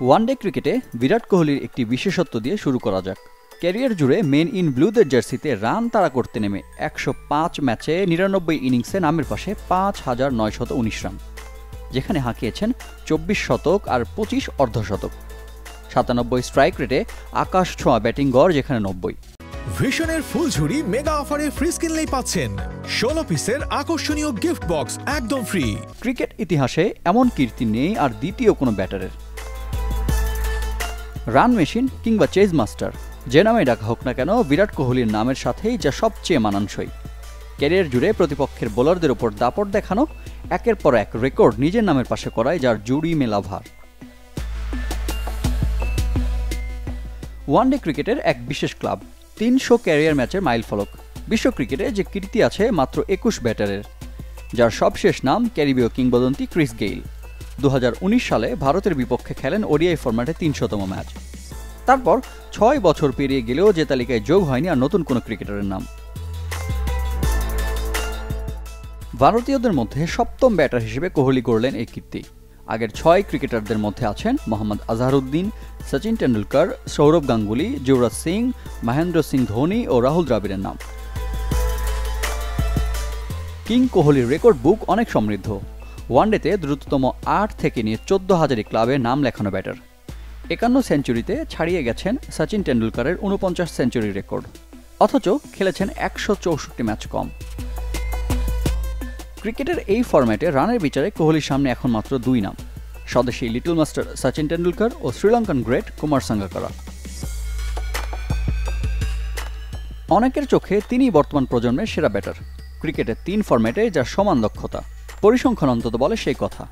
One day ক্রিকেটে বিরাট কোহলির একটি বিশেষত্ব দিয়ে শুরু করা যাক। ক্যারিয়ার জুড়ে মেন ইন ব্লুদের জার্সিতে রান তাড়া করতে নেমে ১০৫ ম্যাচে ৯৯ ইনিংসে নামের পাশে ৫,৯১৯ রান, যেখানে হাঁকিয়েছেন ২৪ শতক আর ২৫ অর্ধশতক। ৯৭ স্ট্রাইক রেটে আকাশ ছোঁয়া ব্যাটিং গড়, যেখানে ৯০। ভিশনের ফুলঝুরি মেগা অফারে ফ্রিজ কিনলেই পাচ্ছেন ১৬ পিসের আকর্ষণীয় গিফট বক্স একদম ফ্রি। ক্রিকেট ইতিহাসে এমন কীর্তি নেই আর দ্বিতীয় কোনো ব্যাটারের। রান মেশিন কিংবা চেজ মাস্টার, যে নামে ডাকা হোক না কেন, বিরাট কোহলির নামের সাথেই যা সবচেয়ে মানানসই। ক্যারিয়ার জুড়ে প্রতিপক্ষের বোলারদের ওপর দাপট দেখানো, একের পর এক রেকর্ড নিজের নামের পাশে করায় যার জুড়ি মেলা ভার। ওয়ানডে ক্রিকেটের এক বিশেষ ক্লাব, ৩০০ ক্যারিয়ার ম্যাচের মাইলফলক। বিশ্ব ক্রিকেটে যে কীর্তি আছে মাত্র ২১ ব্যাটারের, যার সবশেষ নাম ক্যারিবীয় কিংবদন্তি ক্রিস গেইল। ২০১৯ সালে ভারতের বিপক্ষে খেলেন ওডিআই ফরম্যাটে ৩০০তম ম্যাচ। তারপর ৬ বছর পেরিয়ে গেলেও যে তালিকায় যোগ হয়নি আর নতুন কোনো ক্রিকেটারের নাম। ভারতীয়দের মধ্যে সপ্তম ব্যাটার হিসেবে কোহলি গড়লেন এই কীর্তি। আগের ৬ ক্রিকেটারদের মধ্যে আছেন মোহাম্মদ আজহারউদ্দিন, সচিন টেন্ডুলকর, সৌরভ গাঙ্গুলি, যুবরাজ সিং, মহেন্দ্র সিং ধোনি ও রাহুল দ্রাবিড়ের নাম। কিং কোহলির রেকর্ড বুক অনেক সমৃদ্ধ। ওয়ানডেতে দ্রুততম ৮ থেকে নিয়ে ১৪,০০০ ক্লাবে নাম লেখানো ব্যাটার। ৫১ সেঞ্চুরিতে ছাড়িয়ে গেছেন সচিন টেন্ডুলকরের ৪৯ সেঞ্চুরি রেকর্ড, অথচ খেলেছেন ১৬৪ ম্যাচ কম। ক্রিকেটের এই ফরম্যাটে রানের বিচারে কোহলির সামনে এখন মাত্র ২ নাম, স্বদেশী লিটল মাস্টার সচিন টেন্ডুলকর ও শ্রীলঙ্কান গ্রেট কুমার সাঙ্গাকারা। অনেকের চোখে তিনিই বর্তমান প্রজন্মের সেরা ব্যাটার। ক্রিকেটের ৩ ফরম্যাটে যার সমান দক্ষতা, পরিসংখ্যান অন্তত বলে সেই কথা।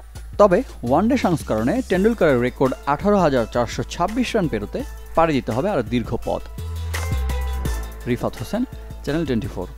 তবে ওয়ানডে সংস্করণে টেন্ডুলকরের রেকর্ড ১৮,৪২৬ রান পেরোতে পাড়ি দিতে হবে আর দীর্ঘ পথ। রিফাত হোসেন, চ্যানেল 24।